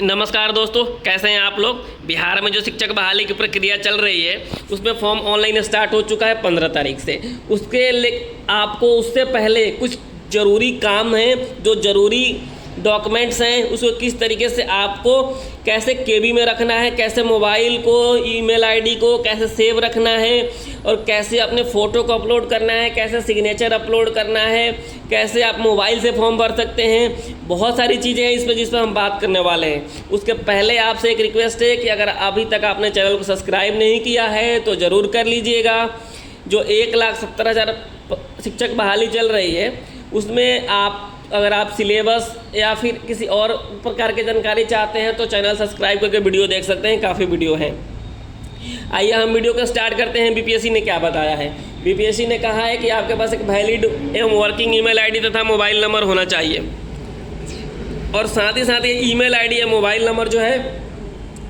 नमस्कार दोस्तों, कैसे हैं आप लोग। बिहार में जो शिक्षक बहाली की प्रक्रिया चल रही है उसमें फॉर्म ऑनलाइन स्टार्ट हो चुका है 15 तारीख से। आपको उससे पहले कुछ ज़रूरी काम हैं, जो ज़रूरी डॉक्यूमेंट्स हैं उसको किस तरीके से आपको कैसे केबी में रखना है, कैसे मोबाइल को ईमेल आईडी को कैसे सेव रखना है और कैसे अपने फ़ोटो को अपलोड करना है, कैसे सिग्नेचर अपलोड करना है, कैसे आप मोबाइल से फॉर्म भर सकते हैं। बहुत सारी चीज़ें हैं इस पर हम बात करने वाले हैं। उसके पहले आपसे एक रिक्वेस्ट है कि अगर अभी तक आपने चैनल को सब्सक्राइब नहीं किया है तो ज़रूर कर लीजिएगा। जो 1,70,000 शिक्षक बहाली चल रही है उसमें अगर आप सिलेबस या फिर किसी और प्रकार की जानकारी चाहते हैं तो चैनल सब्सक्राइब करके वीडियो देख सकते हैं, काफ़ी वीडियो हैं। आइए हम वीडियो को स्टार्ट करते हैं। बीपीएससी ने क्या बताया है। बीपीएससी ने कहा है कि आपके पास एक वैलिड एवं वर्किंग ईमेल आईडी तथा मोबाइल नंबर होना चाहिए और साथ ही साथ ये ईमेल आईडी या मोबाइल नंबर जो है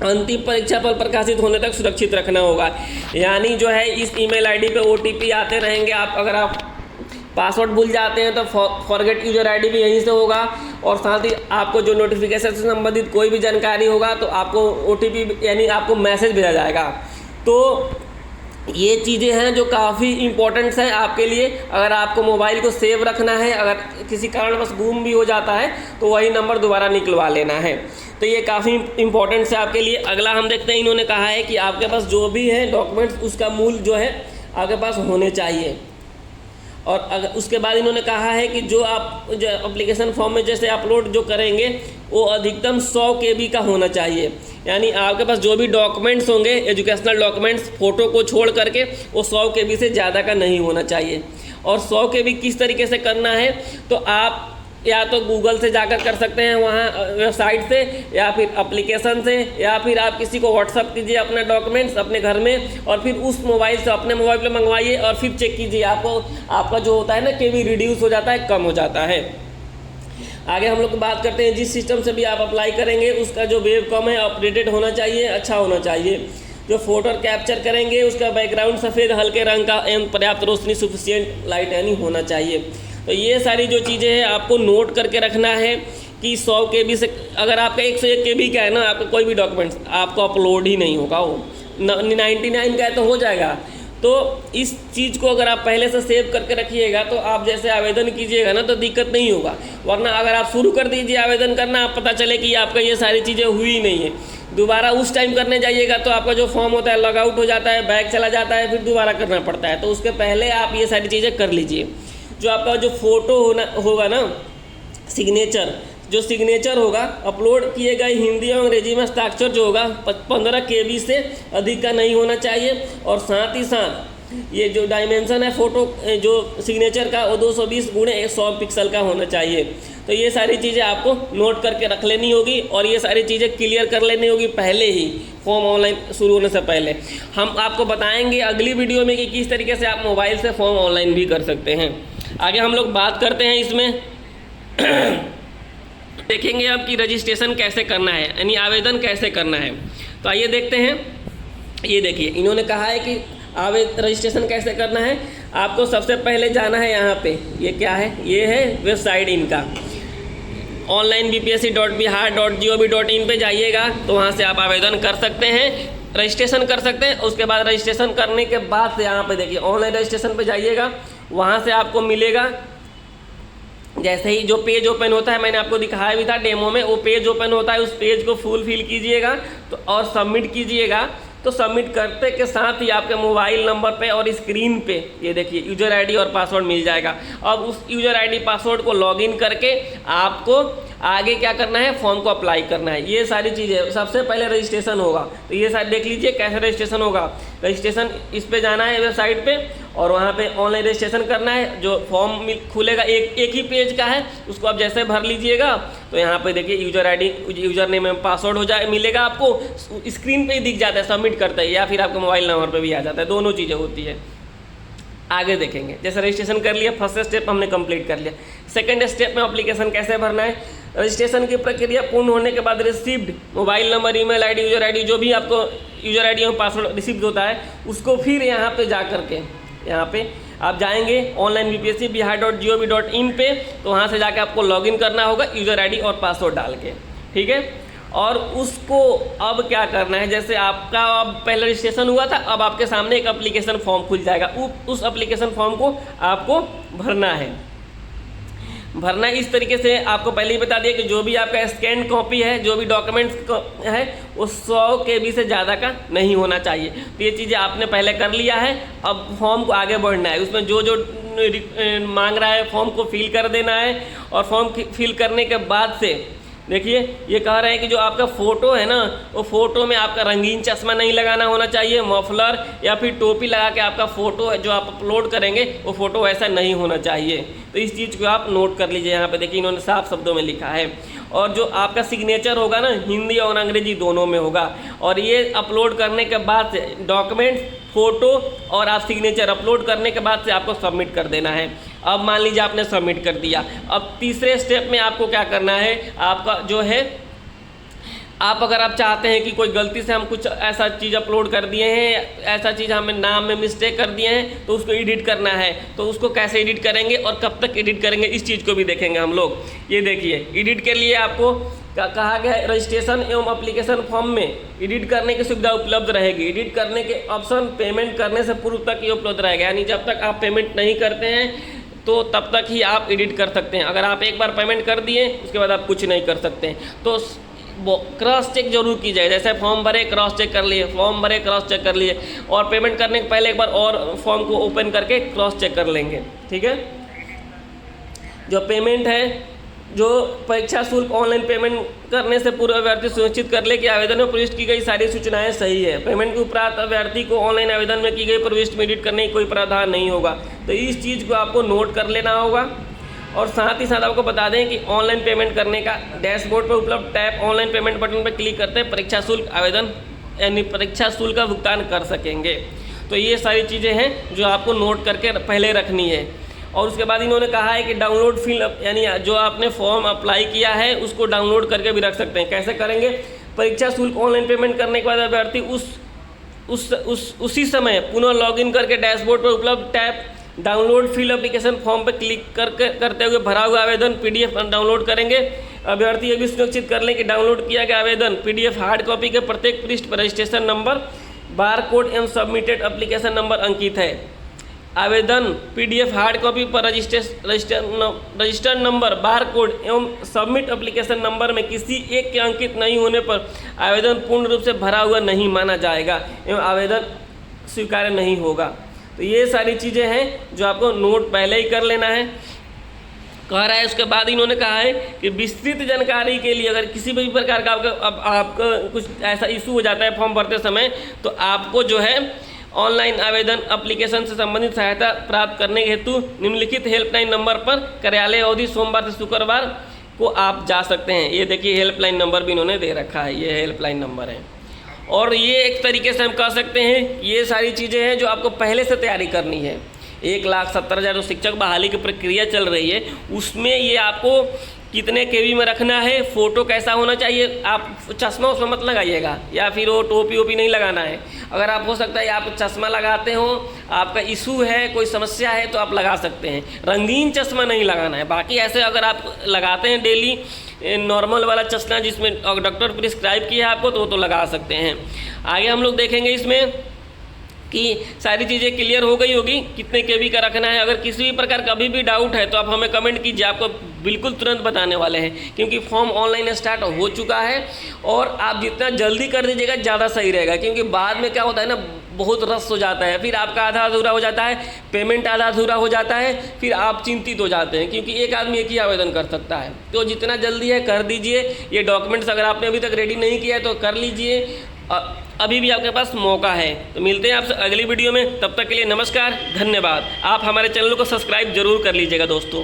अंतिम परीक्षा फल प्रकाशित होने तक सुरक्षित रखना होगा। यानी जो है इस ईमेल आईडी पे OTP आते रहेंगे। अगर आप पासवर्ड भूल जाते हैं तो फॉरगेट यूजर आईडी भी यहीं से होगा और साथ ही आपको जो नोटिफिकेशन से संबंधित कोई भी जानकारी होगा तो आपको OTP यानी आपको मैसेज भेजा जाएगा। तो ये चीज़ें हैं जो काफ़ी इम्पोर्टेंट्स हैं आपके लिए। अगर आपको मोबाइल को सेव रखना है, अगर किसी कारणवश गुम भी हो जाता है तो वही नंबर दोबारा निकलवा लेना है। तो ये काफ़ी इम्पोर्टेंट्स है आपके लिए। अगला हम देखते हैं, इन्होंने कहा है कि आपके पास जो भी है डॉक्यूमेंट्स उसका मूल जो है आपके पास होने चाहिए। और अगर उसके बाद इन्होंने कहा है कि जो आप एप्लीकेशन फॉर्म में जैसे अपलोड जो करेंगे वो अधिकतम 100 KB का होना चाहिए। यानी आपके पास जो भी डॉक्यूमेंट्स होंगे एजुकेशनल डॉक्यूमेंट्स फ़ोटो को छोड़ करके वो 100 KB से ज़्यादा का नहीं होना चाहिए। और 100 KB किस तरीके से करना है तो आप या तो गूगल से जाकर कर सकते हैं, वहाँ वेबसाइट से, या फिर एप्लीकेशन से, या फिर आप किसी को व्हाट्सअप कीजिए अपने डॉक्यूमेंट्स अपने घर में और फिर उस मोबाइल से अपने मोबाइल पे मंगवाइए और फिर चेक कीजिए। आपका जो होता है ना KB रिड्यूस हो जाता है, कम हो जाता है। आगे हम लोग बात करते हैं, जिस सिस्टम से भी आप अप्लाई करेंगे उसका जो वेबकैम है अपडेटेड होना चाहिए, अच्छा होना चाहिए। जो फ़ोटो कैप्चर करेंगे उसका बैकग्राउंड सफ़ेद हल्के रंग का एवं पर्याप्त रोशनी सफिशिएंट लाइट यानी होना चाहिए। तो ये सारी जो चीज़ें हैं आपको नोट करके रखना है कि 100 KB से, अगर आपका 101 KB का है ना, आपका कोई भी डॉक्यूमेंट्स आपको अपलोड ही नहीं होगा। वो 99 का है तो हो जाएगा। तो इस चीज़ को अगर आप पहले से सेव करके रखिएगा तो आप जैसे आवेदन कीजिएगा ना तो दिक्कत नहीं होगा। वरना अगर आप शुरू कर दीजिए आवेदन करना, आप पता चले कि आपका ये सारी चीज़ें हुई नहीं है, दोबारा उस टाइम करने जाइएगा तो आपका जो फॉर्म होता है लॉग आउट हो जाता है, बैक चला जाता है, फिर दोबारा करना पड़ता है। तो उसके पहले आप ये सारी चीज़ें कर लीजिए। जो आपका जो फ़ोटो होगा ना, सिग्नेचर होगा अपलोड किए गए हिंदी और अंग्रेजी में हस्ताक्षर जो होगा 15 KB से अधिक का नहीं होना चाहिए। और साथ ही साथ ये जो डायमेंशन है फ़ोटो जो सिग्नेचर का वो 220x100 पिक्सल का होना चाहिए। तो ये सारी चीज़ें आपको नोट करके रख लेनी होगी और ये सारी चीज़ें क्लियर कर लेनी होगी पहले ही, फॉर्म ऑनलाइन शुरू होने से पहले। हम आपको बताएंगे अगली वीडियो में कि किस तरीके से आप मोबाइल से फॉर्म ऑनलाइन भी कर सकते हैं। आगे हम लोग बात करते हैं इसमें देखेंगे अब कि रजिस्ट्रेशन कैसे करना है, यानी आवेदन कैसे करना है। तो आइए देखते हैं। ये देखिए इन्होंने कहा है कि रजिस्ट्रेशन कैसे करना है। आपको सबसे पहले जाना है यहाँ पे, ये क्या है, ये है वेबसाइट इनका onlinebpsc.bihar.gov.in पे जाइएगा तो वहाँ से आप आवेदन कर सकते हैं, रजिस्ट्रेशन कर सकते हैं। उसके बाद रजिस्ट्रेशन करने के बाद से यहाँ पे देखिए ऑनलाइन रजिस्ट्रेशन पे जाइएगा, वहाँ से आपको मिलेगा जैसे ही जो पेज ओपन होता है, मैंने आपको दिखाया भी था डेमो में, वो पेज ओपन होता है, उस पेज को फुल फिल कीजिएगा तो और सबमिट कीजिएगा। तो सबमिट करते के साथ ही आपके मोबाइल नंबर पे और स्क्रीन पे ये देखिए यूज़र आईडी और पासवर्ड मिल जाएगा। अब उस यूज़र आईडी पासवर्ड को लॉगिन करके आपको आगे क्या करना है, फॉर्म को अप्लाई करना है। ये सारी चीज़ें, सबसे पहले रजिस्ट्रेशन होगा। तो ये सारी देख लीजिए कैसे रजिस्ट्रेशन होगा। रजिस्ट्रेशन इस पे जाना है वेबसाइट पे और वहाँ पे ऑनलाइन रजिस्ट्रेशन करना है। जो फॉर्म खुलेगा एक ही पेज का है, उसको आप जैसे भर लीजिएगा तो यहाँ पे देखिए यूज़र आईडी यूज़र नेम में पासवर्ड मिलेगा आपको, स्क्रीन पे ही दिख जाता है सबमिट करते हैं, या फिर आपके मोबाइल नंबर पे भी आ जाता है, दोनों चीज़ें होती है। आगे देखेंगे, जैसे रजिस्ट्रेशन कर लिया, फर्स्ट स्टेप हमने कंप्लीट कर लिया। सेकंड स्टेप में एप्लीकेशन कैसे भरना है। रजिस्ट्रेशन की प्रक्रिया पूर्ण होने के बाद received mobile number, email ID, user ID, जो भी आपको यूज़र आईडी और पासवर्ड रिसीव्ड होता है उसको फिर यहाँ पे जा करके, यहाँ पे आप जाएंगे onlinebpsc.bihar.gov.in पे, तो वहाँ से जाके आपको लॉगिन करना होगा यूज़र आईडी और पासवर्ड डाल के, ठीक है। और उसको अब क्या करना है, जैसे आपका अब पहले रजिस्ट्रेशन हुआ था, अब आपके सामने एक एप्लीकेशन फॉर्म खुल जाएगा। उस एप्लीकेशन फॉर्म को आपको भरना है। भरना इस तरीके से, आपको पहले ही बता दिया कि जो भी आपका स्कैन कॉपी है, जो भी डॉक्यूमेंट्स है, वो 100 KB से ज़्यादा का नहीं होना चाहिए। तो ये चीज़ें आपने पहले कर लिया है। अब फॉर्म को आगे बढ़ना है, उसमें जो जो मांग रहा है फॉर्म को फिल कर देना है। और फॉर्म फिल करने के बाद से देखिए ये कह रहे हैं कि जो आपका फ़ोटो है ना, वो फ़ोटो में आपका रंगीन चश्मा नहीं लगाना होना चाहिए, मफलर या फिर टोपी लगा के आपका फ़ोटो है जो आप अपलोड करेंगे वो फ़ोटो ऐसा नहीं होना चाहिए। तो इस चीज़ को आप नोट कर लीजिए। यहाँ पे देखिए इन्होंने साफ शब्दों में लिखा है। और जो आपका सिग्नेचर होगा ना, हिंदी और अंग्रेजी दोनों में होगा। और ये अपलोड करने के बाद से डॉक्यूमेंट्स, फ़ोटो और आप सिग्नेचर अपलोड करने के बाद से आपको सबमिट कर देना है। अब मान लीजिए आपने सबमिट कर दिया। अब तीसरे स्टेप में आपको क्या करना है, आपका जो है, आप अगर आप चाहते हैं कि कोई गलती से हम कुछ ऐसा चीज़ अपलोड कर दिए हैं, ऐसा चीज़ हमें नाम में मिस्टेक कर दिए हैं, तो उसको एडिट करना है। तो उसको कैसे एडिट करेंगे और कब तक एडिट करेंगे, इस चीज़ को भी देखेंगे हम लोग। ये देखिए, एडिट के लिए आपको कहा गया है रजिस्ट्रेशन एवं एप्लीकेशन फॉर्म में एडिट करने की सुविधा उपलब्ध रहेगी। एडिट करने के ऑप्शन पेमेंट करने से पूर्व तक ये उपलब्ध रहेगा, यानी जब तक आप पेमेंट नहीं करते हैं तो तब तक ही आप एडिट कर सकते हैं। अगर आप एक बार पेमेंट कर दिए उसके बाद आप कुछ नहीं कर सकते हैं। तो क्रॉस चेक जरूर कीजिए, जैसे फॉर्म भरे क्रॉस चेक कर लिए, फॉर्म भरे क्रॉस चेक कर लिए, और पेमेंट करने के पहले एक बार और फॉर्म को ओपन करके क्रॉस चेक कर लेंगे। ठीक है, जो पेमेंट है, जो परीक्षा शुल्क ऑनलाइन पेमेंट करने से पूर्व अभ्यर्थी सुनिश्चित कर ले कि आवेदन में प्रविष्ट की गई सारी सूचनाएं सही है। पेमेंट के उपरांत अभ्यर्थी को ऑनलाइन आवेदन में की गई प्रविष्ट में एडिट करने की कोई प्रावधान नहीं होगा। तो इस चीज़ को आपको नोट कर लेना होगा। और साथ ही साथ आपको बता दें कि ऑनलाइन पेमेंट करने का डैशबोर्ड पर उपलब्ध टैब ऑनलाइन पेमेंट बटन पर क्लिक करते परीक्षा शुल्क आवेदन यानी परीक्षा शुल्क का भुगतान कर सकेंगे। तो ये सारी चीज़ें हैं जो आपको नोट करके पहले रखनी है। और उसके बाद इन्होंने कहा है कि डाउनलोड फिल यानी जो आपने फॉर्म अप्लाई किया है उसको डाउनलोड करके भी रख सकते हैं। कैसे करेंगे, परीक्षा शुल्क ऑनलाइन पेमेंट करने के बाद अभ्यर्थी उसी समय पुनः लॉगिन करके डैशबोर्ड पर उपलब्ध tab download fill application form पर क्लिक करते हुए भरा हुआ आवेदन PDF डाउनलोड करेंगे। अभ्यर्थी ये भी सुनिश्चित कर लें कि डाउनलोड किया गया आवेदन PDF हार्ड कॉपी के प्रत्येक पृष्ठ पर रजिस्ट्रेशन नंबर, बार कोड एवं सबमिटेड एप्लीकेशन नंबर अंकित है। आवेदन PDF हार्ड कॉपी पर रजिस्टर नंबर, बार कोड एवं सबमिट एप्लीकेशन नंबर में किसी एक के अंकित नहीं होने पर आवेदन पूर्ण रूप से भरा हुआ नहीं माना जाएगा एवं आवेदन स्वीकार्य नहीं होगा। तो ये सारी चीज़ें हैं जो आपको नोट पहले ही कर लेना है। कह रहा है उसके बाद इन्होंने कहा है कि विस्तृत जानकारी के लिए अगर किसी भी प्रकार का आपका कुछ ऐसा इशू हो जाता है फॉर्म भरते समय, तो आपको जो है ऑनलाइन आवेदन एप्लीकेशन से संबंधित सहायता प्राप्त करने हेतु निम्नलिखित हेल्पलाइन नंबर पर कार्यालय अवधि सोमवार से शुक्रवार को आप जा सकते हैं। ये देखिए हेल्पलाइन नंबर भी इन्होंने दे रखा है, ये हेल्पलाइन नंबर है। और ये एक तरीके से हम कह सकते हैं ये सारी चीज़ें हैं जो आपको पहले से तैयारी करनी है। 1,70,000 जो शिक्षक बहाली की प्रक्रिया चल रही है उसमें ये आपको कितने KB में रखना है, फ़ोटो कैसा होना चाहिए, आप चश्मा उसमें मत लगाइएगा या फिर वो टोपी वोपी नहीं लगाना है। अगर आप हो सकता है आप चश्मा लगाते हो, आपका इशू है, कोई समस्या है तो आप लगा सकते हैं, रंगीन चश्मा नहीं लगाना है। बाकी ऐसे अगर आप लगाते हैं डेली नॉर्मल वाला चश्मा जिसमें डॉक्टर प्रिस्क्राइब किया है आपको, तो लगा सकते हैं। आगे हम लोग देखेंगे इसमें कि सारी चीज़ें क्लियर हो गई होगी, कितने KB का रखना है। अगर किसी भी प्रकार का अभी भी डाउट है तो आप हमें कमेंट कीजिए, आपको बिल्कुल तुरंत बताने वाले हैं, क्योंकि फॉर्म ऑनलाइन स्टार्ट हो चुका है। और आप जितना जल्दी कर दीजिएगा ज़्यादा सही रहेगा, क्योंकि बाद में क्या होता है ना, बहुत रस हो जाता है, फिर आपका आधा अधूरा हो जाता है, पेमेंट आधा अधूरा हो जाता है, फिर आप चिंतित हो जाते हैं, क्योंकि एक आदमी एक ही आवेदन कर सकता है। तो जितना जल्दी है कर दीजिए। ये डॉक्यूमेंट्स अगर आपने अभी तक रेडी नहीं किया है तो कर लीजिए, अभी भी आपके पास मौका है। तो मिलते हैं आपसे अगली वीडियो में, तब तक के लिए नमस्कार, धन्यवाद। आप हमारे चैनल को सब्सक्राइब जरूर कर लीजिएगा दोस्तों।